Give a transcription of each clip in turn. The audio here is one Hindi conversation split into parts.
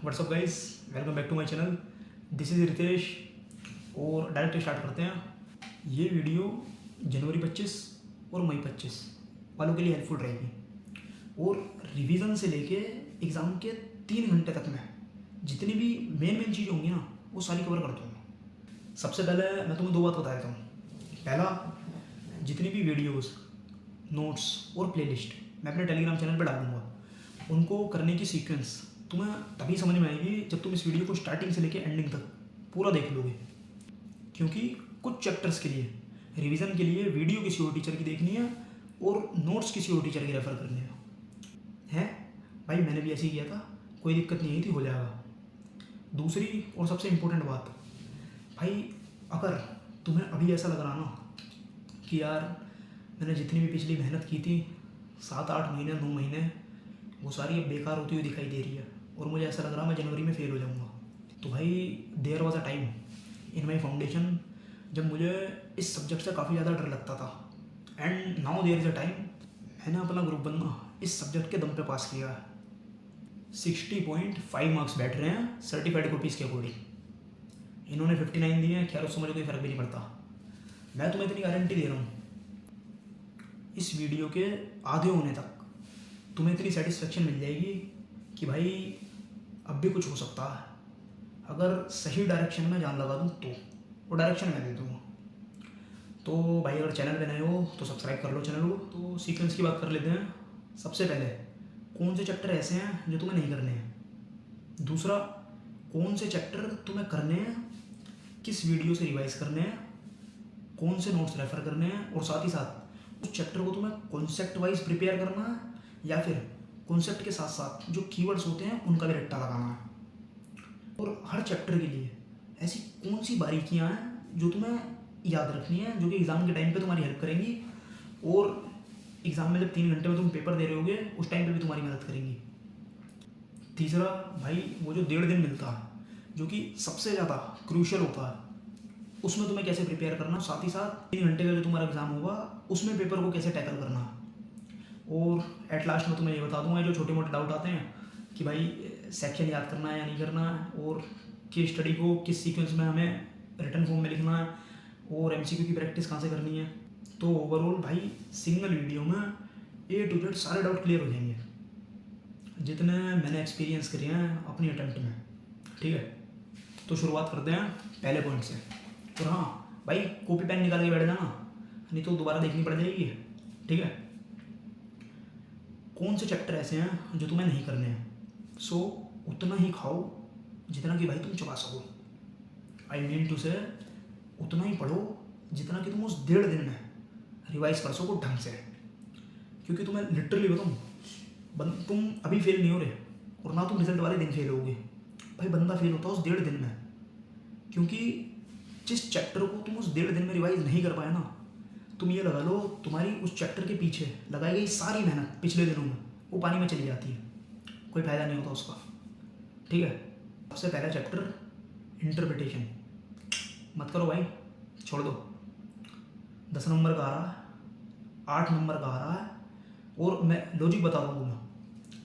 WhatsApp guys, welcome back to my channel. This is Ritesh. और डायरेक्ट स्टार्ट करते हैं। ये वीडियो जनवरी 25 और मई 25 वालों के लिए हेल्पफुल रहेगी। और रिवीजन से लेके एग्ज़ाम के 3 घंटे तक में जितनी भी मेन चीज़ें होंगी ना, वो सारी कवर कर दूँगा। सबसे पहले मैं तुम्हें 2 बात बता देता हूँ। पहला, जितनी भी वीडियोस, नोट्स और प्लेलिस्ट मैं अपने टेलीग्राम चैनल पर डालूंगा, उनको करने की सीक्वेंस तुम्हें तभी समझ में आएगी जब तुम इस वीडियो को स्टार्टिंग से लेकर एंडिंग तक पूरा देख लोगे। क्योंकि कुछ चैप्टर्स के लिए रिवीजन के लिए वीडियो किसी और टीचर की देखनी है और नोट्स किसी और टीचर की रेफ़र करने हैं। भाई मैंने भी ऐसे ही किया था, कोई दिक्कत नहीं आई थी, हो जाएगा। दूसरी और सबसे इम्पोर्टेंट बात, भाई अगर तुम्हें अभी ऐसा लग रहा ना कि यार मैंने जितनी भी पिछली मेहनत की थी 7-8 महीने 9 महीने, वो सारी अब बेकार होती हुई दिखाई दे रही है और मुझे ऐसा लग रहा मैं जनवरी में फेल हो जाऊंगा, तो भाई there was a time in my foundation जब मुझे इस सब्जेक्ट से काफ़ी ज़्यादा डर लगता था। And now there is a time मैंने अपना ग्रुप बनना इस सब्जेक्ट के दम पे पास किया है। 60.5 मार्क्स बैठ रहे हैं सर्टिफाइड कॉपीज़ के अकॉर्डिंग। इन्होंने 59 दिए हैं, खैर उससे मुझे कोई फ़र्क भी नहीं पड़ता। मैं तुम्हें इतनी गारंटी दे रहा हूँ, इस वीडियो के आधे होने तक तुम्हें इतनी सेटिस्फेक्शन मिल जाएगी कि भाई अब भी कुछ हो सकता है। अगर सही डायरेक्शन में जान लगा दूँ तो वो डायरेक्शन मैं दे दूँगा। तो भाई अगर चैनल पे नए हो तो सब्सक्राइब कर लो चैनल को। तो सीक्वेंस की बात कर लेते हैं। सबसे पहले, कौन से चैप्टर ऐसे हैं जो तुम्हें नहीं करने हैं। दूसरा, कौन से चैप्टर तुम्हें करने हैं, किस वीडियो से रिवाइज करने हैं, कौन से नोट्स रेफ़र करने हैं, और साथ ही साथ उस चैप्टर को तुम्हें कॉन्सेप्ट वाइज प्रिपेयर करना है या फिर कॉन्सेप्ट के साथ साथ जो कीवर्ड्स होते हैं उनका भी रट्टा लगाना है। और हर चैप्टर के लिए ऐसी कौन सी बारीकियां हैं जो तुम्हें याद रखनी है, जो कि एग्ज़ाम के टाइम पे तुम्हारी हेल्प करेंगी और एग्ज़ाम में जब 3 घंटे में तुम पेपर दे रहे होगे उस टाइम पे भी तुम्हारी मदद करेंगी। तीसरा, भाई वो जो 1.5 दिन मिलता है जो कि सबसे ज़्यादा क्रूशियल होता है, उसमें तुम्हें कैसे प्रिपेयर करना, साथ ही साथ 3 घंटे का जो तुम्हारा एग्ज़ाम होगा उसमें पेपर को कैसे टैकल करना है। और एट लास्ट में तुम्हें ये बता दूंगा जो छोटे मोटे डाउट आते हैं कि भाई सेक्शन याद करना है या नहीं करना है, और केस स्टडी को किस सीक्वेंस में हमें रिटन फॉर्म में लिखना है, और एमसीक्यू की प्रैक्टिस कहाँ से करनी है। तो ओवरऑल भाई सिंगल वीडियो में A to Z सारे डाउट क्लियर हो जाएंगे जितने मैंने एक्सपीरियंस करे हैं अपनी अटैम्प्ट में। ठीक है, तो शुरुआत करते हैं पहले पॉइंट से। और हाँ भाई, कॉपी पेन निकाल के बैठ जाना, नहीं तो दोबारा देखनी पड़ जाएगी। ठीक है, कौन से चैप्टर ऐसे हैं जो तुम्हें नहीं करने हैं। सो उतना ही खाओ जितना कि भाई तुम चबा सको। आई मीन टू से उतना ही पढ़ो जितना कि तुम उस 1.5 दिन में रिवाइज कर सको ढंग से। क्योंकि तुम्हें लिटरली बताऊँ, तुम अभी फेल नहीं हो रहे और ना तुम रिजल्ट वाले दिन फेल होगे। भाई बंदा फेल होता है उस 1.5 दिन में, क्योंकि जिस चैप्टर को तुम उस 1.5 दिन में रिवाइज नहीं कर पाए ना, तुम ये लगा लो तुम्हारी उस चैप्टर के पीछे लगाई गई सारी मेहनत पिछले दिनों में वो पानी में चली जाती है, कोई फ़ायदा नहीं होता उसका। ठीक है, सबसे पहला चैप्टर इंटरप्रिटेशन मत करो भाई, छोड़ दो। 10 नंबर का आ रहा है, 8 नंबर का आ रहा है, और मैं लॉजिक बता दूँगा मैं।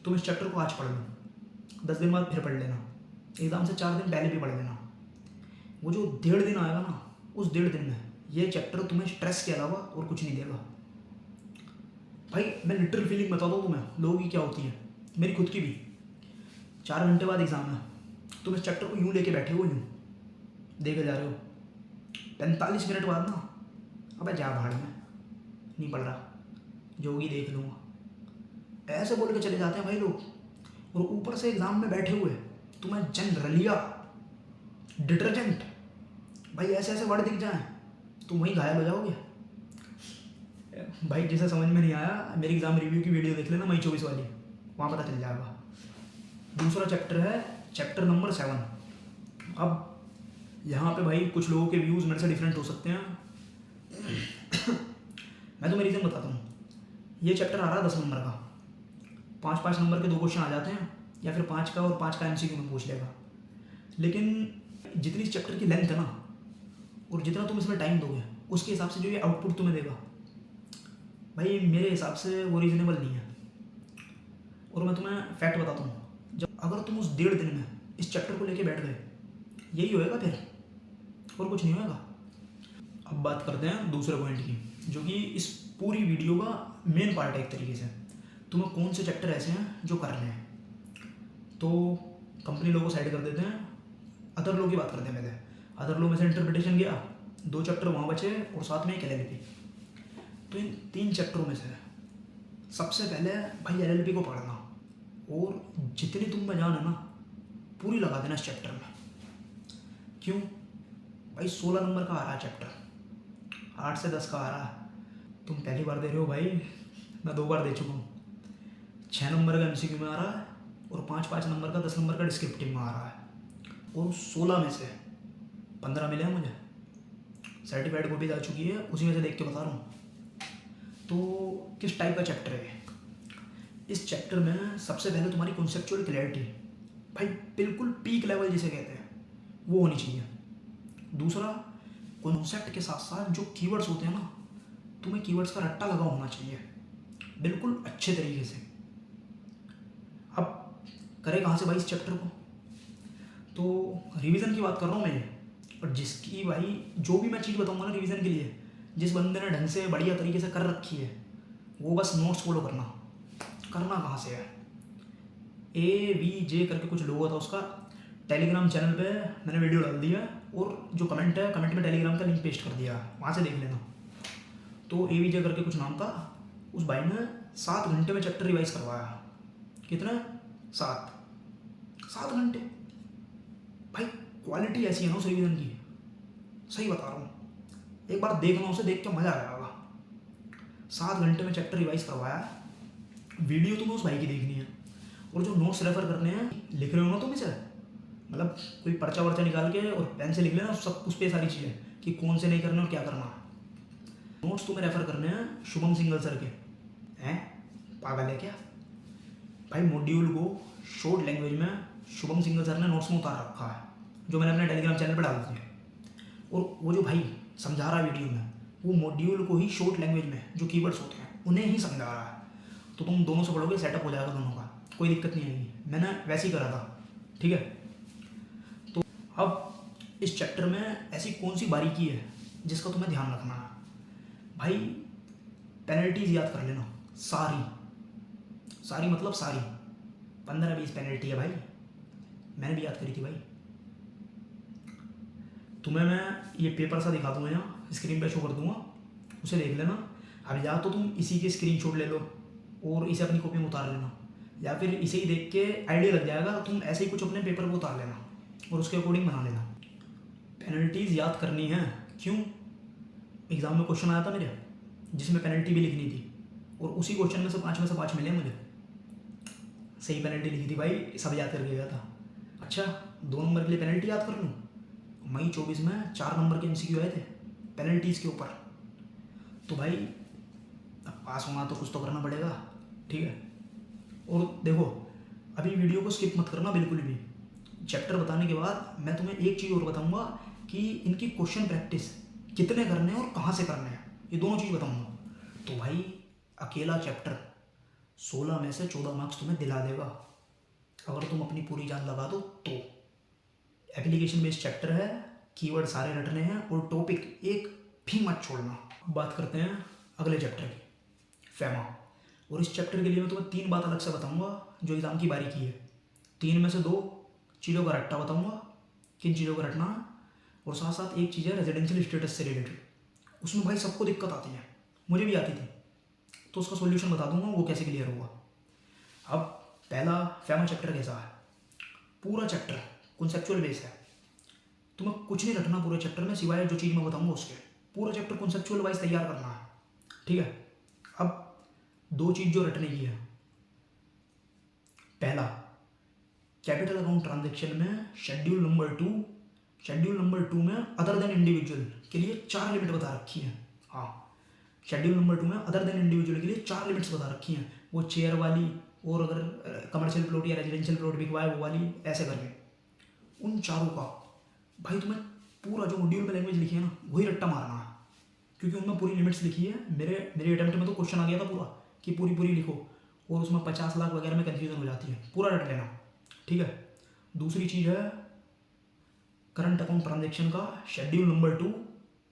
तुम इस चैप्टर को आज पढ़ लो, 10 दिन बाद फिर पढ़ लेना, एग्ज़ाम से 4 दिन पहले भी पढ़ लेना। वो जो 1.5 दिन आएगा ना, उस 1.5 दिन में ये चैप्टर तुम्हें स्ट्रेस के अलावा और कुछ नहीं देगा। भाई मैं लिटरल फीलिंग बताता हूँ तुम्हें लोगों की क्या होती है, मेरी खुद की भी। 4 घंटे बाद एग्ज़ाम है, तुम इस चैप्टर को यूँ लेके बैठे हो, यूँ देखे जा रहे हो। 45 मिनट बाद ना, अबे जा भाड़ में, नहीं पढ़ रहा, जो होगी देख लूँगा, ऐसे बोल के चले जाते हैं भाई लोग। और ऊपर से एग्ज़ाम में बैठे हुए तुम्हें जनरलिया डिटर्जेंट, भाई ऐसे ऐसे वर्ड दिख जाएँ तुम वहीं घायल हो जाओगे। भाई जिसे समझ में नहीं आया मेरी एग्ज़ाम रिव्यू की वीडियो देख लेना, मई 24 वाली, वहाँ पता चल जाएगा। दूसरा चैप्टर है चैप्टर नंबर 7। अब यहाँ पे भाई कुछ लोगों के व्यूज़ मेरे से डिफरेंट हो सकते हैं। मैं तुम्हें रीज़न बताता हूँ। ये चैप्टर आ रहा है 10 नंबर का, 5-5 नंबर के 2 क्वेश्चन आ जाते हैं, या फिर 5 का और 5 का एमसीक्यू में पूछ लेगा। लेकिन जितनी इस चैप्टर की लेंथ है ना, और जितना तुम इसमें टाइम दोगे उसके हिसाब से जो ये आउटपुट तुम्हें देगा, भाई मेरे हिसाब से वो रीजनेबल नहीं है। और मैं तुम्हें फैक्ट बताता हूँ, जब अगर तुम उस 1.5 दिन में इस चैप्टर को लेके बैठ गए, यही होएगा फिर, और कुछ नहीं होएगा। अब बात करते हैं दूसरे पॉइंट की, जो कि इस पूरी वीडियो का मेन पार्ट है एक तरीके से। तुम्हें कौन से चैप्टर ऐसे हैं जो करने हैं। तो कंपनी लोगों को साइड कर देते हैं, अदर लॉ की बात करते हैं पहले। अदर लॉ में से इंटरप्रिटेशन गया, 2 चैप्टर वहाँ बचे और साथ में एक LLP। तो इन 3 चैप्टरों में से सबसे पहले भाई LLP को पढ़ना, और जितनी तुम में जान है ना पूरी लगा देना इस चैप्टर में। क्यों भाई, 16 नंबर का आ रहा है चैप्टर, 8 से 10 का आ रहा है। तुम पहली बार दे रहे हो भाई, मैं 2 बार दे चुका हूँ। 6 नंबर का MCQ में आ रहा है और 5 नंबर का 10 नंबर का डिस्क्रिप्टिव में आ रहा है। और 16 में से 15 मिले हैं मुझे, सर्टिफाइड कॉपी आ चुकी है, उसी में से देख के बता रहा हूँ। तो किस टाइप का चैप्टर है इस चैप्टर में सबसे पहले तुम्हारी कॉन्सेप्चुअल क्लैरिटी भाई बिल्कुल पीक लेवल जिसे कहते हैं वो होनी चाहिए। दूसरा, कॉन्सेप्ट के साथ साथ जो कीवर्ड्स होते हैं ना, तुम्हें कीवर्ड्स का रट्टा लगा होना चाहिए बिल्कुल अच्छे तरीके से। अब करें कहाँ से भाई इस चैप्टर को, तो रिवीजन की बात कर रहा हूँ मैं। और जिसकी भाई जो भी मैं चीज़ बताऊँगा ना रिवीजन के लिए, जिस बंदे ने ढंग से बढ़िया तरीके से कर रखी है, वो बस नोट्स फॉलो करना कहाँ से है। AVJ करके कुछ लोगो था उसका, टेलीग्राम चैनल पे मैंने वीडियो डाल दिया, और जो कमेंट है कमेंट में टेलीग्राम का लिंक पेस्ट कर दिया, वहाँ से देख लेना। तो AVJ करके कुछ नाम था, उस भाई ने 7 घंटे में चैप्टर रिवाइज करवाया। कितना? 7 घंटे भाई। क्वालिटी ऐसी है ना उस रिवीजन की, सही बता रहा हूँ, एक बार देखना, उसे देख के मज़ा आ जाएगा। 7 घंटे में चैप्टर रिवाइज करवाया। वीडियो तुम्हें उस भाई की देखनी है, और जो नोट्स रेफर करने हैं, लिख रहे हो ना तुम इसे, मतलब कोई पर्चा वर्चा निकाल के और पेन से लिख लेना सब, उस पर सारी चीज़ें कि कौन से नहीं करने और क्या करना। नोट्स तुम्हें रेफर करने हैं शुभम सिंगल सर के। हैं पागल है क्या भाई? मॉड्यूल को शॉर्ट लैंग्वेज में शुभम सिंगल सर ने नोट्स में उतार रखा है, जो मैंने अपने टेलीग्राम चैनल पर डाल दिया। और वो जो भाई समझा रहा है वीडियो में, वो मॉड्यूल को ही शॉर्ट लैंग्वेज में जो कीवर्ड्स होते हैं उन्हें ही समझा रहा है। तो तुम दोनों से पढ़ोगे, सेटअप हो जाएगा दोनों का, कोई दिक्कत नहीं आएगी। मैंने वैसे ही करा था, ठीक है। तो अब इस चैप्टर में ऐसी कौन सी बारीकी है जिसका तुम्हें ध्यान रखना है भाई? पेनल्टीज याद कर लेना, सारी मतलब सारी 15-20 पेनल्टी है भाई, मैंने भी याद करी थी भाई। तुम्हें मैं ये पेपर सा दिखा दूंगा, यहाँ स्क्रीन पे शो कर दूंगा, उसे देख लेना। अब या तो तुम इसी के स्क्रीनशॉट ले लो और इसे अपनी कॉपी में उतार लेना, या फिर इसे ही देख के आइडिया लग जाएगा, तुम ऐसे ही कुछ अपने पेपर को उतार लेना और उसके अकॉर्डिंग बना लेना। पेनल्टीज याद करनी है, क्यों? एग्ज़ाम में क्वेश्चन आया था मेरे जिसमें पेनल्टी भी लिखनी थी, और उसी क्वेश्चन में से 5 में से 5 मिले मुझे, सही पेनल्टी लिखी थी भाई, सब याद करके गया था। अच्छा, 2 नंबर के लिए पेनल्टी याद कर लूँ? मई 24 में 4 नंबर के MCQ आए थे पेनल्टीज़ के ऊपर। तो भाई अब पास होना तो कुछ तो करना पड़ेगा, ठीक है। और देखो, अभी वीडियो को स्किप मत करना बिल्कुल भी। चैप्टर बताने के बाद मैं तुम्हें एक चीज़ और बताऊंगा कि इनकी क्वेश्चन प्रैक्टिस कितने करने हैं और कहाँ से करने हैं, ये दोनों चीज़ बताऊंगा। तो भाई अकेला चैप्टर 16 में से 14 मार्क्स तुम्हें दिला देगा अगर तुम अपनी पूरी जान लगा दो तो। एप्लीकेशन बेस्ड चैप्टर है, कीवर्ड सारे रटने हैं और टॉपिक एक भी मत छोड़ना। बात करते हैं अगले चैप्टर की, फेमा। और इस चैप्टर के लिए मैं तुम्हें 3 बात अलग से बताऊंगा जो एग्ज़ाम की बारीकी है। 3 में से 2 चीज़ों का रट्टा बताऊंगा, किन चीज़ों का रटना है, और साथ साथ एक चीज़ है रेजिडेंशियल स्टेटस से रिलेटेड। उसमें भाई सबको दिक्कत आती है, मुझे भी आती थी, तो उसका सॉल्यूशन बता दूंगा वो कैसे क्लियर होगा। अब पहला फेमा चैप्टर कैसा है? पूरा चैप्टर कॉन्सेप्चुअल बेस है, तुम्हें कुछ नहीं रखना पूरे चैप्टर में सिवाय जो चीज़ मैं बताऊंगा उसके। पूरा चैप्टर कॉन्सेप्चुअल वाइज तैयार करना है, ठीक है। अब 2 चीज़ जो रटने की है, पहला कैपिटल अकाउंट ट्रांजैक्शन में शेड्यूल नंबर 2 में अदर देन इंडिविजुअल के लिए 4 लिमिट बता रखी है। हाँ, शेड्यूल नंबर 2 में अदर देन इंडिविजुअल के लिए 4 लिमिट्स बता रखी हैं, वो चेयर वाली, और अगर कमर्शियल प्लॉट या रेजिडेंशियल प्लॉट बिकवाए वो वाली, ऐसे करके उन चारों का भाई तुम्हें पूरा जो मॉड्यूल में लैंग्वेज लिखी है ना वही रट्टा मारना है, क्योंकि उनमें पूरी लिमिट्स लिखी है। मेरे अटेम्प्ट में तो क्वेश्चन आ गया था पूरा कि पूरी लिखो, और उसमें 50 लाख वगैरह में कन्फ्यूजन हो जाती है, पूरा रट लेना, ठीक है। दूसरी चीज़ है करंट अकाउंट ट्रांजेक्शन का शेड्यूल नंबर 2,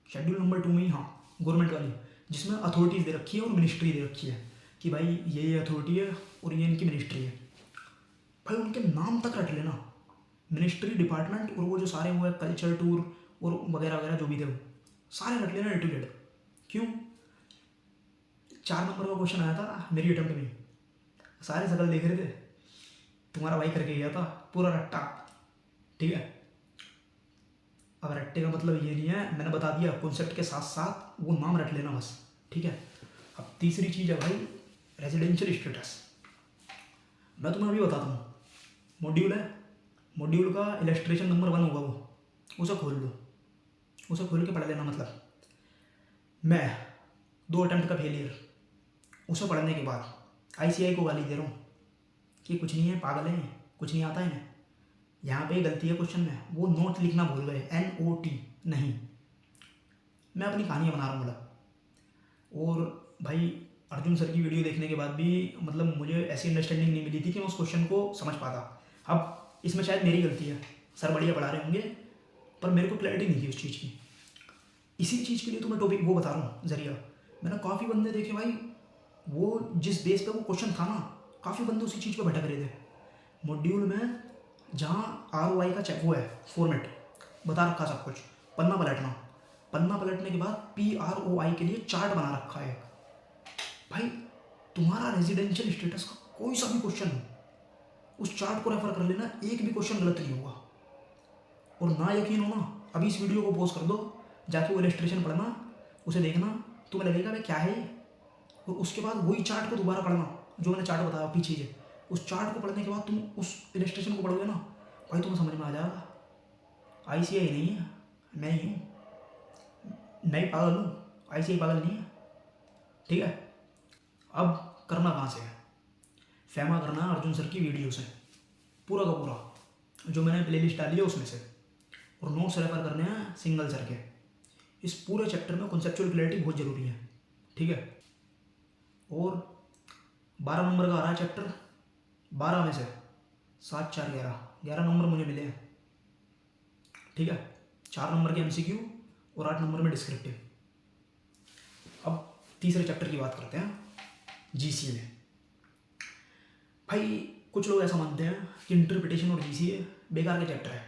शेड्यूल नंबर 2 में ही, हाँ, गवर्नमेंट वाली, जिसमें अथॉरिटीज़ दे रखी है और मिनिस्ट्री दे रखी है कि भाई ये अथॉरिटी है और ये इनकी मिनिस्ट्री है। भाई उनके नाम तक रट लेना, मिनिस्ट्री, डिपार्टमेंट, और वो जो सारे वो है कल्चर टूर और वगैरह वगैरह जो भी थे वो सारे रट लेना ए टू जेड। क्यों? 4 नंबर का क्वेश्चन आया था मेरी अटेम्प्ट में, सारे शकल देख रहे थे, तुम्हारा भाई करके गया था पूरा रट्टा, ठीक है। अब रट्टे का मतलब ये नहीं है, मैंने बता दिया, कॉन्सेप्ट के साथ साथ वो नाम रट लेना बस, ठीक है। अब तीसरी चीज़ है भाई रेजिडेंशियल स्टेटस। मैं तुम्हें अभी बताता हूँ, मॉड्यूल है, मॉड्यूल का इलस्ट्रेशन नंबर 1 होगा वो, उसे खोल लो, उसे खोल के पढ़ लेना। मतलब मैं 2 अटेम्प्ट का फेलियर, उसे पढ़ने के बाद आईसीआई को गाली दे रहा हूँ कि कुछ नहीं है, पागल है, कुछ नहीं आता है ना, यहाँ पे गलती है क्वेश्चन में, वो नोट लिखना भूल गए, NOT नहीं, मैं अपनी कहानियाँ बना रहा हूँ मतलब। और भाई अर्जुन सर की वीडियो देखने के बाद भी मतलब मुझे ऐसी अंडरस्टैंडिंग नहीं मिली थी कि मैं उस क्वेश्चन को समझ पाता। अब इसमें शायद मेरी गलती है, सर बढ़िया पढ़ा रहे होंगे, पर मेरे को क्लैरिटी नहीं थी उस चीज़ की। इसी चीज़ के लिए तो मैं टॉपिक वो बता रहा हूँ जरिया। मैंने काफ़ी बंदे देखे भाई, वो जिस बेस पे वो क्वेश्चन था ना, काफ़ी बंदे उसी चीज़ पे भटक रहे थे। मॉड्यूल में जहाँ ROI का वो है फॉर्मेट बता रखा सब कुछ, पन्ना पलटना, पन्ना पलटने के बाद PROI के लिए चार्ट बना रखा है। भाई तुम्हारा रेजिडेंशियल स्टेटस का कोई सा भी क्वेश्चन हो, उस चार्ट को रेफर कर लेना, एक भी क्वेश्चन गलत नहीं होगा। और ना यकीन हो ना, अभी इस वीडियो को पॉज कर दो, जाके वो इलस्ट्रेशन पढ़ना, उसे देखना, तुम्हें लगेगा भाई क्या है, और उसके बाद वही चार्ट को दोबारा पढ़ना जो मैंने चार्ट बताया पीछे से। उस चार्ट को पढ़ने के बाद तुम उस इलस्ट्रेशन को पढ़ोगे ना भाई, तुम्हें समझ में आ जाएगा आईसीआई नहीं है, मैं ही हूँ, मैं ही पागल हूँ, आईसीआई पागल नहीं है, ठीक है। अब करना कहाँ से है, फेमा करना है अर्जुन सर की वीडियो से, पूरा का पूरा जो मैंने प्लेलिस्ट डाली है उसमें से, और नोट्स रेफर करने हैं सिंगल सर के। इस पूरे चैप्टर में कॉन्सेप्चुअल क्लैरिटी बहुत ज़रूरी है, ठीक है। और 12 नंबर का आ रहा है चैप्टर, 12 में से 7, 4, 11 नंबर मुझे मिले हैं, ठीक है। 4 नंबर के MCQ और 8 नंबर में डिस्क्रिप्टिव। अब तीसरे चैप्टर की बात करते हैं, GCA में। भाई कुछ लोग ऐसा मानते हैं कि इंटरप्रिटेशन और GCA बेकार के चैप्टर है,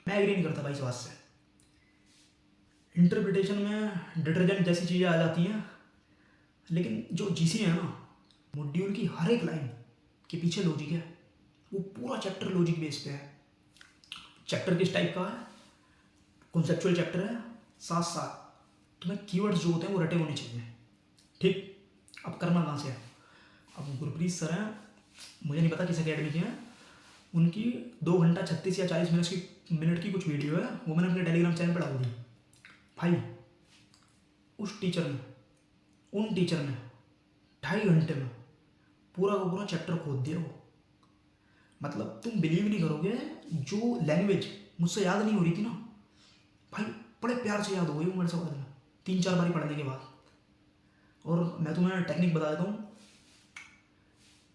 मैं एग्री नहीं करता भाई इस बात से। इंटरप्रिटेशन में डिटर्जेंट जैसी चीज़ें आ जाती हैं, लेकिन जो GCA है ना, मॉड्यूल की हर एक लाइन के पीछे लॉजिक है, वो पूरा चैप्टर लॉजिक बेस पे है। चैप्टर किस टाइप का है, कॉन्सेप्चुअल चैप्टर है, साथ साथ तुम्हें कीवर्ड्स जो होते हैं वो रटे होने चाहिए, ठीक। अब करना कहाँ से है, अब गुरप्रीत सर हैं, मुझे नहीं पता किस अकेडमी के हैं, उनकी 2 घंटा 36 या 40 मिनट की कुछ वीडियो है, वो मैंने अपने टेलीग्राम चैनल पर डाल दी। भाई उस टीचर ने, उन टीचर ने 2.5 घंटे में पूरा का पूरा चैप्टर खोद दिया वो। मतलब तुम बिलीव नहीं करोगे, जो लैंग्वेज मुझसे याद नहीं हो रही थी ना भाई, बड़े प्यार से याद हो गई वो मेरे से बाद में 3-4 बारी पढ़ने के बाद। और मैं तुम्हें टेक्निक बता देता हूँ,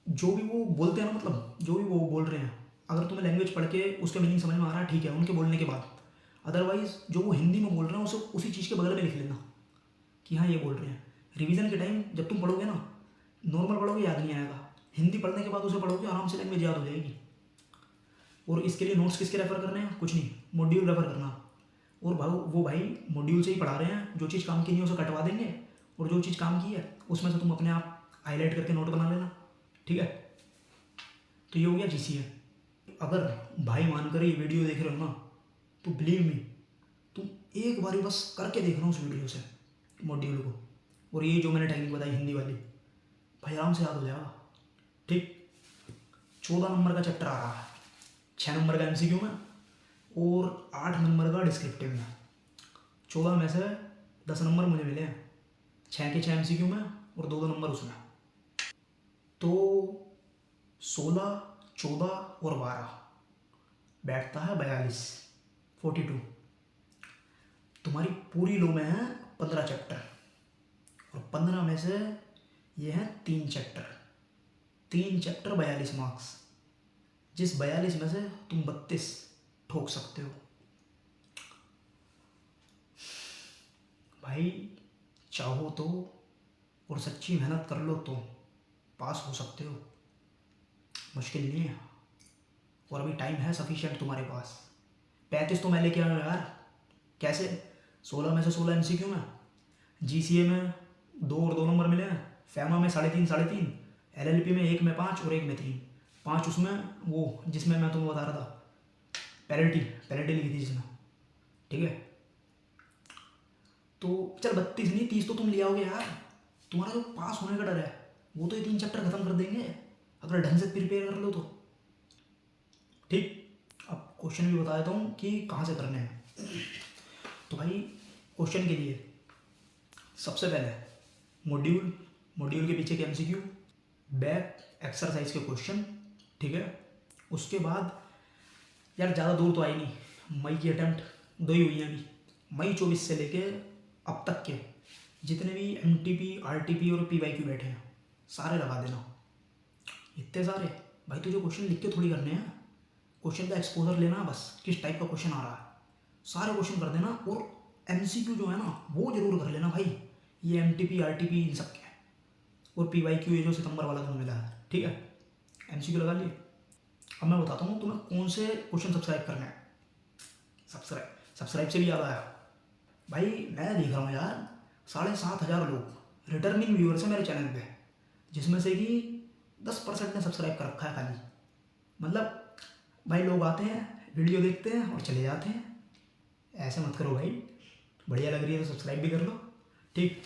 जो भी वो बोलते हैं ना, मतलब जो भी वो बोल रहे हैं, अगर तुम्हें लैंग्वेज पढ़ के उसका मीनिंग समझ में आ रहा है ठीक है उनके बोलने के बाद, अदरवाइज जो वो हिंदी में बोल रहे हैं उसे उसी चीज़ के बगल में लिख लेना कि हाँ ये बोल रहे हैं। रिवीजन के टाइम जब तुम पढ़ोगे ना, नॉर्मल पढ़ोगे याद नहीं आएगा, हिंदी पढ़ने के बाद उसे पढ़ोगे आराम से लैंग्वेज याद हो जाएगी। और इसके लिए नोट्स किसके रेफर करने हैं, कुछ नहीं, मॉड्यूल रेफर करना। और वो भाई मॉड्यूल से ही पढ़ा रहे हैं, जो चीज़ काम की नहीं है उसे कटवा देंगे, और जो चीज़ काम की है उसमें से तुम अपने आप हाईलाइट करके नोट बना लेना, ठीक है। तो ये हो गया GCA। अगर भाई मानकर ये वीडियो देख रहे हो ना, तो बिलीव मी, तुम एक बारी बस करके देख रहा हूँ उस वीडियो से मॉड्यूल को, और ये जो मैंने टेक्निक बताई हिंदी वाली, भाई आराम से याद हो जाएगा, ठीक। 14 नंबर का चैप्टर आ रहा है, 6 नंबर का MCQ में और 8 नंबर का डिस्क्रिप्टिव में। 14 में से 10 नंबर मुझे मिले हैं, 6 के 6 MCQ में और 2 नंबर उसमें। तो 16, 14 और 12 बैठता है 42। तुम्हारी पूरी लो में है 15 चैप्टर, और 15 में से ये हैं 3 चैप्टर, 42 मार्क्स। जिस 42 में से तुम 32 ठोक सकते हो। भाई चाहो तो और सच्ची मेहनत कर लो तो पास हो सकते हो, मुश्किल नहीं है। और अभी टाइम है सफिशिएंट तुम्हारे पास। 35 तो मैं लेके आया हूँ यार। कैसे? 16 में से 16 MCQ में, GCA में 2 और 2 नंबर मिले हैं, फैमा में 3.5 LLP में 1 में 5 और 1 में 3, 5 उसमें वो जिसमें मैं तुम्हें बता रहा था पैलिटी लिखी थी जिसमें। ठीक है, तो चल 32 नहीं 30 तो तुम ले आओगे यार। तुम्हारा जो पास होने का डर है वो तो ये 3 चैप्टर खत्म कर देंगे अगर ढंग से प्रिपेयर कर लो तो। ठीक, अब क्वेश्चन भी बता देता हूँ कि कहाँ से करने हैं। तो भाई क्वेश्चन के लिए सबसे पहले मॉड्यूल के पीछे के MCQ, बैक एक्सरसाइज के क्वेश्चन। ठीक है, उसके बाद यार ज़्यादा दूर तो आई नहीं, मई की अटैम्प्ट 2 ही हुई हैं अभी। मई 24 से लेके अब तक के जितने भी MTP RTP और PYQ बैठे हैं सारे लगा देना, इतने सारे। भाई तुझे क्वेश्चन लिख के थोड़ी करने हैं, क्वेश्चन का एक्सपोजर लेना बस, किस टाइप का क्वेश्चन आ रहा है सारे क्वेश्चन कर देना। और MCQ जो है ना वो जरूर कर लेना भाई, ये MTP RTP इन सब के, और PYQ ये जो सितंबर वाला तुम्हें मिला है। ठीक है, MCQ लगा लिए। अब मैं बताता हूँ तुम्हें कौन से क्वेश्चन सब्सक्राइब करना है। सब्सक्राइब से भी याद आया भाई, मैं देख रहा हूँ यार 7,500 लोग रिटर्निंग व्यूअर्स हैं मेरे चैनल पे, जिसमें से कि 10% ने सब्सक्राइब कर रखा है खाली। मतलब भाई लोग आते हैं वीडियो देखते हैं और चले जाते हैं। ऐसे मत करो भाई, बढ़िया लग रही है तो सब्सक्राइब भी कर लो। ठीक,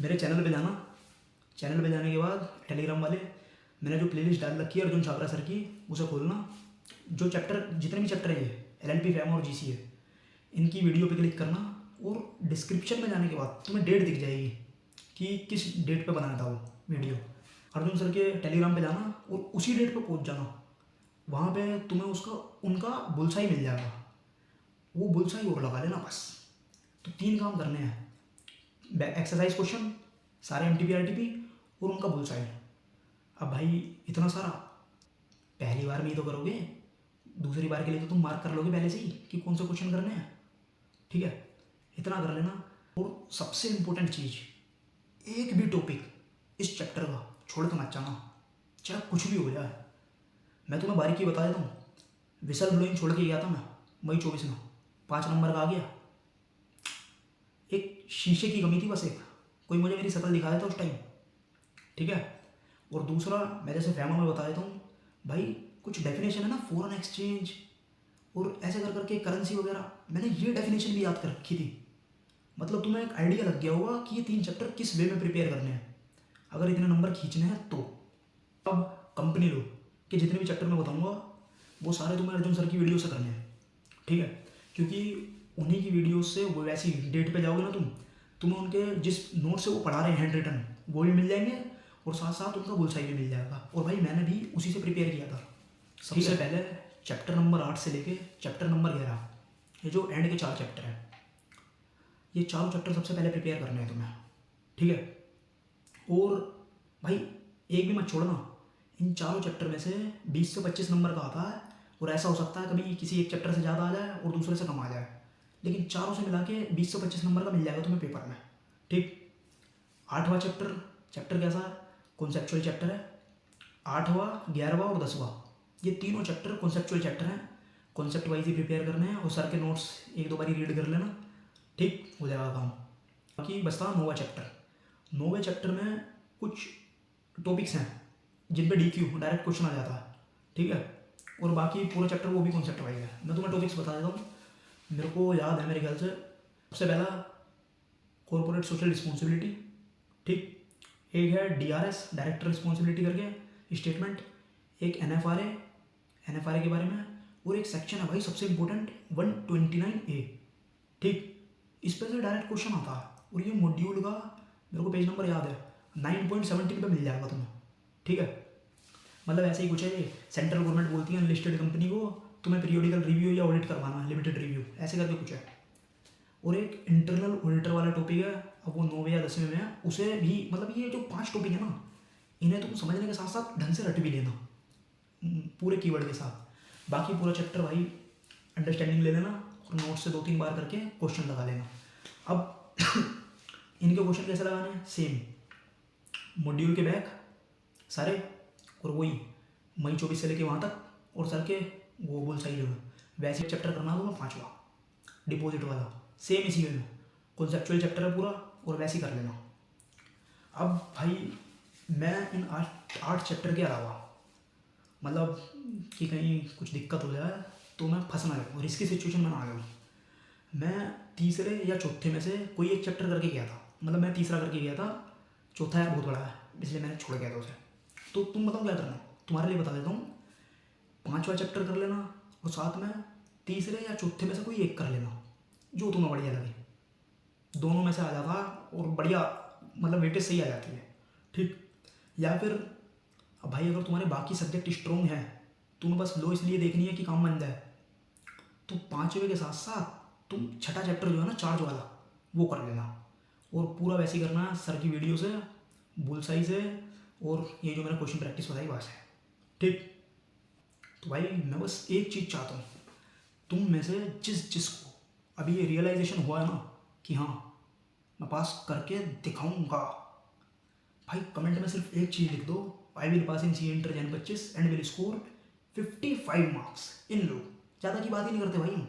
मेरे चैनल पे जाना, चैनल पे जाने के बाद टेलीग्राम वाले मैंने जो प्लेलिस्ट डाल रखी है अर्जुन छाबरा सर की, उसे खोलना। जो चैप्टर जितने भी चैप्टर है ये LLP फैमा और GCA, इनकी वीडियो पे क्लिक करना और डिस्क्रिप्शन में जाने के बाद तुम्हें डेट दिख जाएगी कि किस डेट पे बनाना था वो वीडियो। अर्जुन सर के टेलीग्राम पे जाना और उसी डेट पे पहुंच जाना, वहाँ पे तुम्हें उनका बुलसाई मिल जाएगा, वो बुलसाई और लगा लेना बस। तो 3 काम करने हैं, एक्सरसाइज क्वेश्चन, सारे MTP RTP और उनका बुलसाई। अब भाई इतना सारा पहली बार में ही तो करोगे, दूसरी बार के लिए तो तुम मार्क कर लोगे पहले से ही कि कौन से क्वेश्चन करने हैं। ठीक है, इतना कर लेना। और सबसे इम्पोर्टेंट चीज़, एक भी टॉपिक इस चैप्टर का छोड़ के मत जाना, चाहे कुछ भी हो जाए। मैं तुम्हें बारीकी बता देता हूँ, विसल ब्लोइंग छोड़ के गया था मैं मई 24 में, 5 नंबर का आ गया। एक शीशे की कमी थी बस, एक कोई मुझे मेरी शक्ल दिखा देता उस टाइम। ठीक है, और दूसरा मैं जैसे फैमा में बता देता हूँ भाई, कुछ डेफिनेशन है ना फॉरेन एक्सचेंज और ऐसे कर करके करेंसी वगैरह, मैंने ये डेफिनेशन भी याद कर रखी थी। मतलब तुम्हें एक आइडिया लग गया होगा कि ये 3 चैप्टर किस वे में प्रिपेयर करने हैं अगर इतने नंबर खींचने हैं तो। अब कंपनी लो के जितने भी चैप्टर मैं बताऊंगा वो सारे तुम्हें अर्जुन सर की वीडियो से करने हैं। ठीक है, क्योंकि उन्हीं की वीडियो से वो वैसी डेट पे जाओगे ना तुम्हें उनके जिस नोट से वो पढ़ा रहे हैं हैंड रिटन वो भी मिल जाएंगे और साथ साथ उनका बुलसाई भी मिल जाएगा। और भाई मैंने भी उसी से प्रिपेयर किया था। सबसे पहले चैप्टर नंबर 8 से लेके चैप्टर नंबर 11, ये जो एंड के 4 चैप्टर हैं, ये 4 चैप्टर सबसे पहले प्रिपेयर करने हैं तुम्हें। ठीक है, और भाई एक भी मत छोड़ना, इन 4 चैप्टर में से 20 से 25 नंबर का आता है। और ऐसा हो सकता है कभी किसी एक चैप्टर से ज़्यादा आ जाए और दूसरे से कम आ जाए, लेकिन चारों से मिला के 20 से 25 नंबर का मिल जाएगा तुम्हें पेपर में। ठीक, 8वां चैप्टर कैसा है? कॉन्सेप्चुअल चैप्टर है। 8वां, 11वां और 10वां, ये तीनों चैप्टर कॉन्सेप्चुअल चैप्टर हैं, कॉन्सेप्ट वाइज ही प्रिपेयर करने हैं। और सर के नोट्स 1-2 बार रीड कर लेना, ठीक हो जाएगा काम। बाकी बचता 9वां चैप्टर। 9वें चैप्टर में कुछ टॉपिक्स हैं जिन पे DQ डायरेक्ट क्वेश्चन आ जाता है। ठीक है, और बाकी पूरा चैप्टर वो भी कॉन्सेप्ट वाइज है। मैं तुम्हें टॉपिक्स बता देता हूँ, मेरे को याद है मेरे ख्याल से। सबसे पहला कॉर्पोरेट सोशल रिस्पॉन्सिबिलिटी। ठीक, एक है DRS डायरेक्टर रिस्पॉन्सिबिलिटी करके स्टेटमेंट, एक NFRA के बारे में, और एक सेक्शन है भाई सबसे इंपॉर्टेंट 129A। ठीक, इस पर से डायरेक्ट क्वेश्चन आता है और ये मॉड्यूल का मेरे को पेज नंबर याद है 9.17 पे मिल जाएगा तुम्हें। ठीक है, मतलब ऐसे ही कुछ है, ये सेंट्रल गवर्नमेंट बोलती है लिस्टेड कंपनी को तुम्हें पीरियोडिकल रिव्यू या ऑडिट करवाना, लिमिटेड रिव्यू ऐसे करके कुछ है। और एक इंटरनल ऑडिटर वाला टॉपिक है, अब वो 9वें या 10वें में है, उसे भी मतलब ये जो 5 टॉपिक है ना, इन्हें तुम समझने के साथ साथ ढंग से रट भी लेना। पूरे कीवर्ड के साथ। बाकी पूरा चैप्टर भाई अंडरस्टैंडिंग ले लेना और नोट से 2-3 बार करके क्वेश्चन लगा लेना। अब इनके क्वेश्चन कैसे लगाने हैं, सेम मॉड्यूल के बैक सारे और वही मई 24 से लेके वहाँ तक और सर के वो बोल सही जगह वैसे चैप्टर करना होगा 5वां डिपॉजिट वाला, सेम इसी में कॉन्सेप्चुअल चैप्टर है पूरा और वैसे ही कर लेना। अब भाई मैं इन 8 चैप्टर के अलावा मतलब कि कहीं कुछ दिक्कत हो जाए तो मैं फंस ना जाऊँ, रिस्की सिचुएशन में ना आ जाऊँ। मैं तीसरे या चौथे में से कोई एक चैप्टर करके गया था, मतलब मैं तीसरा करके गया था, चौथा यार बहुत बड़ा है इसलिए मैंने छोड़ गया था उसे। तो तुम बताओ क्या करना, तुम्हारे लिए बता देता हूँ। 5वां चैप्टर कर लेना और साथ में तीसरे या चौथे में से कोई एक कर लेना जो तुम्हें बढ़िया लगे, दोनों में से आ जाता और बढ़िया मतलब वेटेज सही आ जाती है, ठीक। या फिर अब भाई अगर तुम्हारे बाकी सब्जेक्ट स्ट्रॉन्ग हैं, तुम्हें बस लो इसलिए देखनी है कि काम बन जाए, तो 5वें के साथ साथ तुम छठा चैप्टर जो है ना चार्ज वाला वो कर लेना और पूरा वैसे ही करना सर की वीडियो से, बुलसाई से और ये जो मैंने क्वेश्चन प्रैक्टिस बताई वहाँ से, ठीक। तो भाई मैं बस एक चीज़ चाहता हूँ, तुम में से जिसको अभी ये रियलाइजेशन हुआ है ना कि हाँ मैं पास करके दिखाऊंगा, भाई कमेंट में सिर्फ एक चीज़ लिख दो, I will pass in C inter Jan 25 and will score 55 marks in law. ज़्यादा की बात ही नहीं करते भाई हम,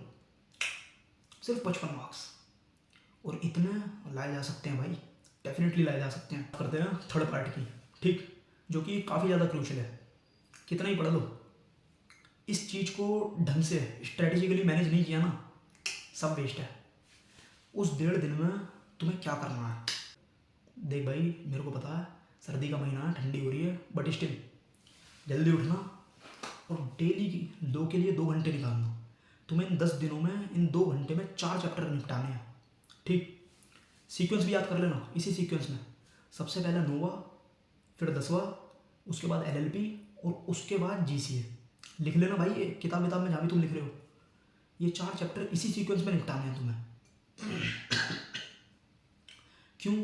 सिर्फ 55 मार्क्स और इतने लाए जा सकते हैं भाई, डेफिनेटली लाए जा सकते हैं। करते हैं थर्ड पार्ट की, ठीक, जो कि काफ़ी ज़्यादा क्रूशियल है। कितना ही पढ़ लो, इस चीज़ को ढंग से स्ट्रेटेजिकली मैनेज नहीं किया ना, सब वेस्ट है। उस 1.5 दिन में तुम्हें क्या करना है, देख भाई मेरे को पता है सर्दी का महीना है, ठंडी हो रही है, बट स्टिल जल्दी उठना और डेली दो के लिए 2 घंटे निकालना। तुम्हें इन 10 दिनों में इन 2 घंटे में 4 चैप्टर निपटाने हैं, ठीक। सीक्वेंस भी याद कर लेना, इसी सीक्वेंस में सबसे पहले नोवा, फिर 10वां, उसके बाद LLP और उसके बाद GCA। लिख लेना भाई ये किताब में जहाँ भी तुम लिख रहे हो, ये 4 चैप्टर इसी सीक्वेंस में निपटाने हैं तुम्हें। क्यों,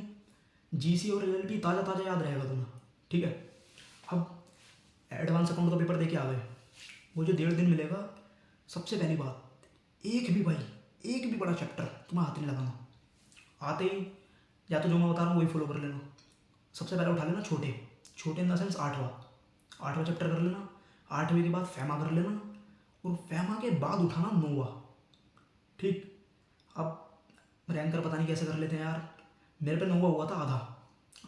GCA और LLP ताज़ा ताज़ा याद रहेगा तुम्हें, ठीक है। अब एडवांस अकाउंट का पेपर दे के आ गए, वो जो 1.5 दिन मिलेगा, सबसे पहली बात एक भी बड़ा चैप्टर तुम्हें हाथ नहीं लगाना। आते ही या तो जो मैं बता रहा हूँ वही फॉलो कर लेना। सबसे पहले उठा लेना छोटे इन द सेंस 8वां चैप्टर कर लेना। 8वें के बाद फैमा कर लेना और फैमा के बाद उठाना नोवा, ठीक। अब रैंकर पता नहीं कैसे कर लेते हैं यार, मेरे पे नोवा हुआ था आधा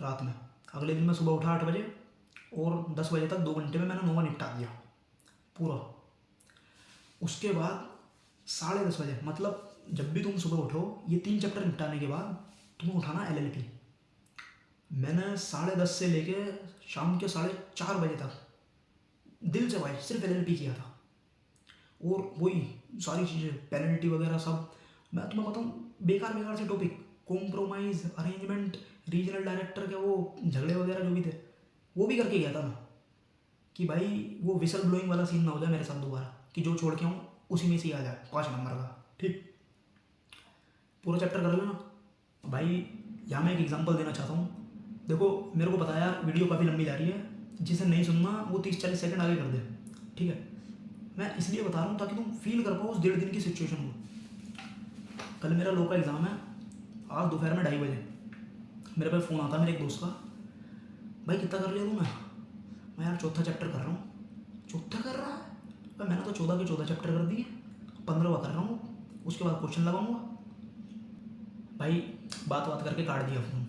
रात में, अगले दिन मैं सुबह उठा 8 बजे और 10 बजे तक 2 घंटे में मैंने नोवा निपटा दिया पूरा। उसके बाद 10:30 बजे, मतलब जब भी तुम सुबह उठो ये 3 चैप्टर निपटाने के बाद तुम्हें उठाना LLP। मैंने 10:30 से लेके शाम के 4:30 बजे तक दिल से भाई सिर्फ LLP किया था और वही सारी चीज़ें पेनल्टी वगैरह सब। मैं तुम्हें बताऊँ बेकार से topic, compromise, arrangement, regional director के वो झगड़े वगैरह जो भी थे वो भी करके गया था मैं, कि भाई वो विसल ब्लोइंग वाला सीन ना हो जाए मेरे साथ दोबारा, कि जो छोड़ के आऊँ उसी में से ही आ जाए 5 नंबर का, ठीक। पूरा चैप्टर कर लेना भाई। यहाँ मैं एक एग्जांपल देना चाहता हूँ, देखो मेरे को पता है यार वीडियो काफ़ी लंबी जा रही है, जिसे नहीं सुनना वो 30-40 सेकंड आगे कर दे, ठीक है। मैं इसलिए बता रहा हूँ ताकि तुम फील कर पाओ उस 1.5 दिन की सिचुएशन को। कल मेरा लॉ का एग्ज़ाम है, आज दोपहर में 2:30 बजे मेरे पास फ़ोन आता है मेरे एक दोस्त का, भाई कितना कर लिया तूने? मैं यार चौथा चैप्टर कर रहा हूँ। चौथा कर रहा है भाई, मैंने तो 14 के 14 चैप्टर कर दिए, 15वां कर रहा हूँ, उसके बाद क्वेश्चन लगाऊंगा। भाई बात करके काट दिया फ़ोन।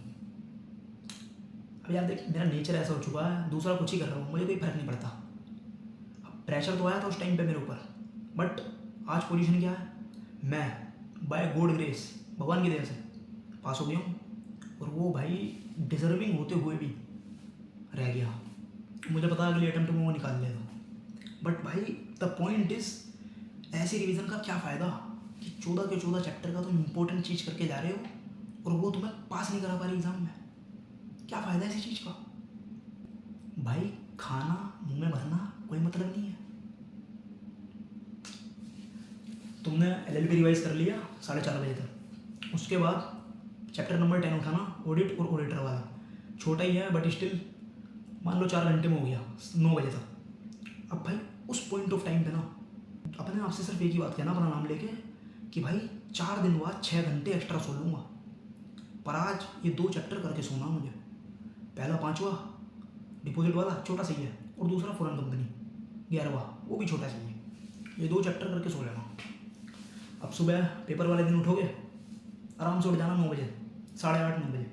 अब यार देख मेरा नेचर ऐसा हो चुका है, दूसरा कुछ ही कर रहा हूँ, मुझे कोई फ़र्क नहीं पड़ता। अब प्रेशर तो आया था उस टाइम पे मेरे ऊपर, बट आज पोजीशन क्या है, मैं बाय गॉड ग्रेस भगवान की दया से पास हो गया हूँ और वो भाई डिजर्विंग होते हुए भी रह गया। मुझे पता है अगले अटेम्प्ट में वो निकाल लेगा, बट भाई द पॉइंट इज ऐसे रिवीजन का क्या फ़ायदा कि 14 के 14 चैप्टर का तुम इंपॉर्टेंट चीज़ करके जा रहे हो और वो तुम्हें पास नहीं करा पा रही एग्ज़ाम में, क्या फ़ायदा है इसी चीज़ का। भाई खाना मुंह में भरना कोई मतलब नहीं है। तुमने LLP रिवाइज कर लिया 4:30 बजे तक, उसके बाद चैप्टर नंबर 10 उठाना, ऑडिट और ऑडिटर वाला, छोटा ही है बट स्टिल मान लो 4 घंटे में हो गया 9 बजे तक। अब भाई उस पॉइंट ऑफ टाइम पे ना अपने आप से सिर्फ एक ही बात कहना अपना नाम लेके कि भाई 4 दिन बाद 6 घंटे एक्स्ट्रा सो लूँगा, पर आज ये 2 चैप्टर करके सोना मुझे। पहला 5वां डिपॉजिट वाला छोटा सही है, और दूसरा फॉरेन कंपनी 11वां वो भी छोटा सही है। ये 2 चैप्टर करके सो लेना। अब सुबह पेपर वाले दिन उठोगे, आराम से उठ जाना 9 बजे, 8:30 9 बजे।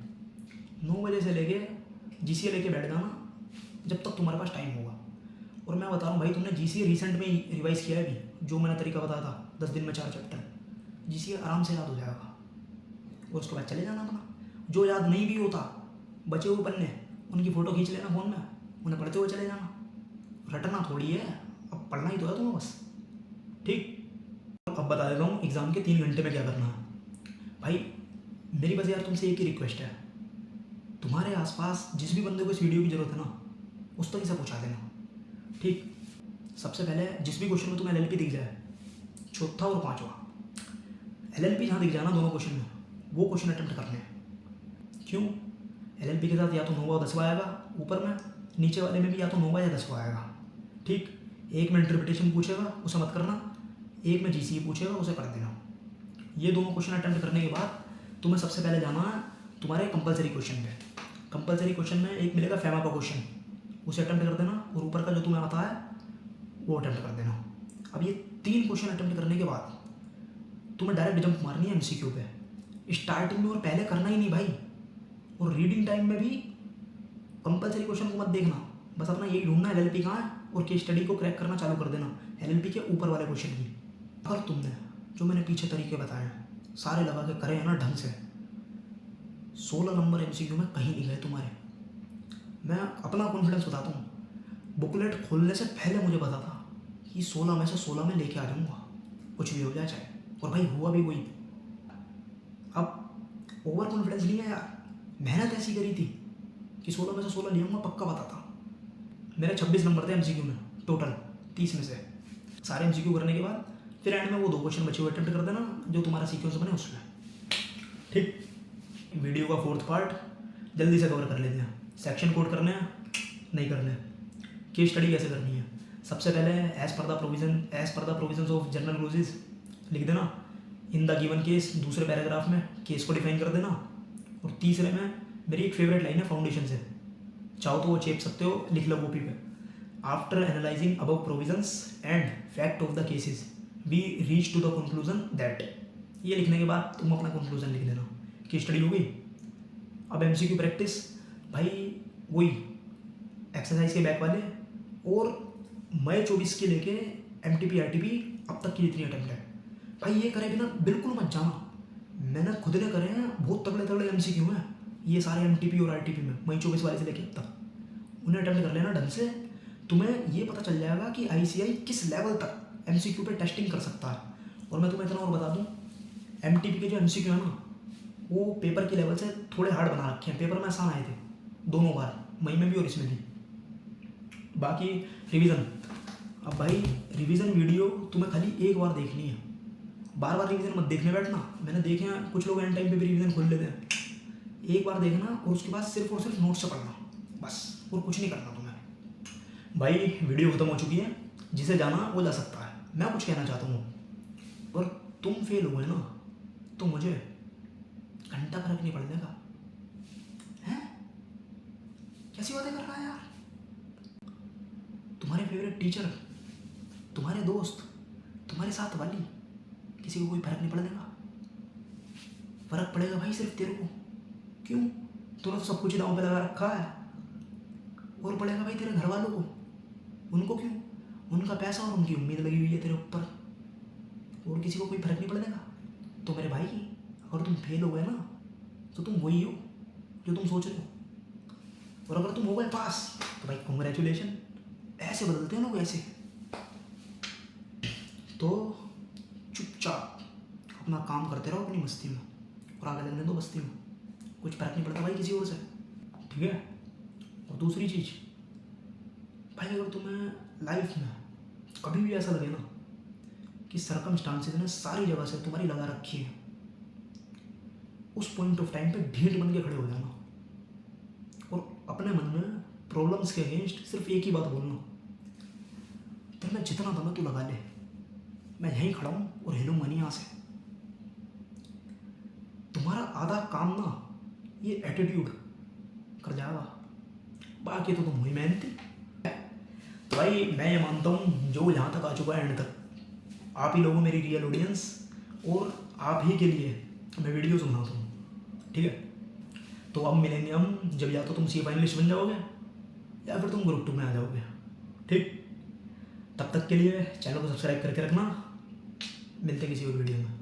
9 बजे से लेके GCA लेके बैठ जाना जब तक तुम्हारे पास टाइम होगा। और मैं बता रहा हूँ भाई, तुमने GCA रिसेंट में ही रिवाइज़ किया है भी, जो मैंने तरीका बताया था 10 दिन में 4 चैप्टर, GCA आराम से याद हो जाएगा। और उसके बाद चले जाना अपना। जो याद नहीं भी होता, बचे हुए पन्ने उनकी फ़ोटो खींच लेना फ़ोन में, उन्हें पढ़ते हुए चले जाना। रटना थोड़ी है, अब पढ़ना ही तो है तुम्हें बस। ठीक, अब बता देता हूँ एग्ज़ाम के 3 घंटे में क्या करना है। भाई मेरी बस यार तुमसे एक ही रिक्वेस्ट है, तुम्हारे आसपास जिस भी बंदे को इस वीडियो की ज़रूरत है ना, उस तक इसे पहुँचा देना। ठीक, सबसे पहले जिस भी क्वेश्चन में तुम्हें LLP दिख जाए, चौथा और 5वां LLP जहाँ दिख जाए ना दोनों क्वेश्चन में, वो क्वेश्चन अटेम्प्ट करने हैं। क्यों? LLP के साथ या तो 9वां 10वां आएगा ऊपर में, नीचे वाले में भी या तो 9वां या 10वां आएगा। ठीक, एक में इंटरप्रिटेशन पूछेगा, उसे मत करना। एक में GCA पूछेगा, उसे कर देना। ये दोनों क्वेश्चन अटेम्प्ट करने के बाद तुम्हें सबसे पहले जाना है तुम्हारे कंपलसरी क्वेश्चन पे। कंपलसरी क्वेश्चन में एक मिलेगा फेमा का क्वेश्चन, उसे अटेम्प्ट कर देना, और ऊपर का जो तुम्हें आता है वो अटेम्प्ट कर देना। अब ये 3 क्वेश्चन अटेम्प्ट करने के बाद तुम्हें डायरेक्ट जंप मारनी है MCQ पे। स्टार्टिंग में और पहले करना ही नहीं भाई, और रीडिंग टाइम में भी कंपलसरी क्वेश्चन को मत देखना, बस अपना यही ढूंढना LLP कहाँ है, और केस स्टडी को क्रैक करना चालू कर देना LLP के ऊपर वाले क्वेश्चन की। अगर तुमने जो मैंने पीछे तरीके बताए हैं सारे लगा के करे हैं ना ढंग से, 16 नंबर MCQ में कहीं नहीं गए तुम्हारे। मैं अपना कॉन्फिडेंस बताता हूँ, बुकलेट खोलने से पहले मुझे पता था कि 16 में से 16 में लेके आ जाऊँगा, कुछ भी हो जाए चाहे। और भाई हुआ भी वही। अब ओवर कॉन्फिडेंस नहीं है यार, मेहनत ऐसी करी थी कि 16 में से 16 ले आऊँगा, पक्का पता था। मेरे 26 नंबर थे MCQ में टोटल 30 में से। सारे MCQ करने के बाद फिर एंड में वो 2 क्वेश्चन बचे हुए अटेम्प्ट कर देना जो तुम्हारा सीक्वेंस बने उसमें। ठीक, वीडियो का 4th पार्ट जल्दी से कवर कर लेते हैं। सेक्शन कोड करने हैं, नहीं करने। केस स्टडी कैसे करनी है, सबसे पहले as per the provisions of general clauses लिख देना। इन द गिवन केस दूसरे पैराग्राफ में केस को डिफाइन कर देना। और तीसरे में मेरी एक फेवरेट लाइन है फाउंडेशन से, चाहो तो वो चेप सकते हो, लिख लो कॉपी पे। After analysing above provisions and fact of the cases we reach to the conclusion that. ये लिखने के बाद तुम अपना कंक्लूजन लिख देना। केस स्टडी हो गई। अब MCQ प्रैक्टिस, भाई वही एक्सरसाइज के बैक वाले, और मई 24 के लेके MTP RTP अब तक की जितनी अटेम्प्ट है भाई, ये करे बिना बिल्कुल मत जाना। मैंने खुद ने करे हैं, बहुत तगड़े तगड़े MCQ हैं ये सारे MTP और RTP में, मई 24 वाले से लेके अब तक। उन्हें अटेम्प्ट कर लेना ढंग से, तुम्हें ये पता चल जाएगा कि ICI किस लेवल तक MCQ पे टेस्टिंग कर सकता है। और मैं तुम्हें इतना और बता दूँ, MTP के जो MCQ है ना, वो पेपर के लेवल से थोड़े हार्ड बना रखे हैं। पेपर में आसान आए थे दोनों बार, मई में भी और इसमें भी। बाकी रिवीजन, अब भाई रिवीजन वीडियो तुम्हें खाली एक बार देखनी है, बार बार रिवीजन मत देखने बैठना। मैंने देखे हैं कुछ लोग एंड टाइम पे भी रिवीजन खोल लेते हैं। एक बार देखना और उसके बाद सिर्फ और सिर्फ नोट्स से पढ़ना बस, और कुछ नहीं करना तुम्हें। भाई वीडियो खत्म हो चुकी है, जिसे जाना वो जा सकता है। मैं कुछ कहना चाहता हूँ, और तुम फेल हुए ना तो मुझे घंटा फर्क नहीं पड़ने का। हैं, कैसी बातें कर रहा है यार? तुम्हारे फेवरेट टीचर, तुम्हारे दोस्त, तुम्हारे साथ वाली, किसी को कोई फर्क नहीं पड़ने का। फर्क पड़ेगा भाई सिर्फ तेरे को। क्यों? तूने तो सब कुछ दांव पे लगा रखा है। और पड़ेगा भाई तेरे घर वालों को। उनको क्यों? उनका पैसा और उनकी उम्मीद लगी हुई है तेरे ऊपर, और किसी को कोई फर्क नहीं पड़ने का। तो मेरे भाई, अगर तुम फेल हो गए ना तो तुम वही हो जो तुम सोच रहे हो, और अगर तुम हो गए पास तो भाई कॉन्ग्रेचुलेशन। ऐसे बदलते हैं लोग, ऐसे। तो चुपचाप अपना काम करते रहो अपनी मस्ती में, और आगे लगने दो बस्ती में। कुछ फर्क नहीं पड़ता भाई किसी और से, ठीक है? और दूसरी चीज़ भाई, अगर तुम्हें लाइफ में कभी भी ऐसा लगे ना कि सर्कमस्टांसेस ने सारी जगह से तुम्हारी लगा रखी है, उस पॉइंट ऑफ टाइम पे भीड़ बन के खड़े हो जाना, और अपने मन में प्रॉब्लम्स के अगेंस्ट सिर्फ एक ही बात बोलना, तेरे में जितना दम है तू लगा ले, मैं यहीं खड़ा हूँ और हिलूंगा नहीं यहाँ से। तुम्हारा आधा काम ना ये एटीट्यूड कर जाएगा, बाकी तो तुम हुई मेहनती। तो भाई मैं ये मानता हूँ जो यहाँ तक आ चुका है एंड तक, आप ही लोगों मेरी रियल ऑडियंस, और आप ही के लिए मैं वीडियोस बनाता हूँ, ठीक है। तो अब मिलेंगे हम जब या तो तुम सी फाइनलिस्ट बन जाओगे या फिर तुम ग्रुप 2 में आ जाओगे, ठीक। तब तक के लिए चैनल को सब्सक्राइब करके रखना, मिलते हैं किसी और वीडियो में।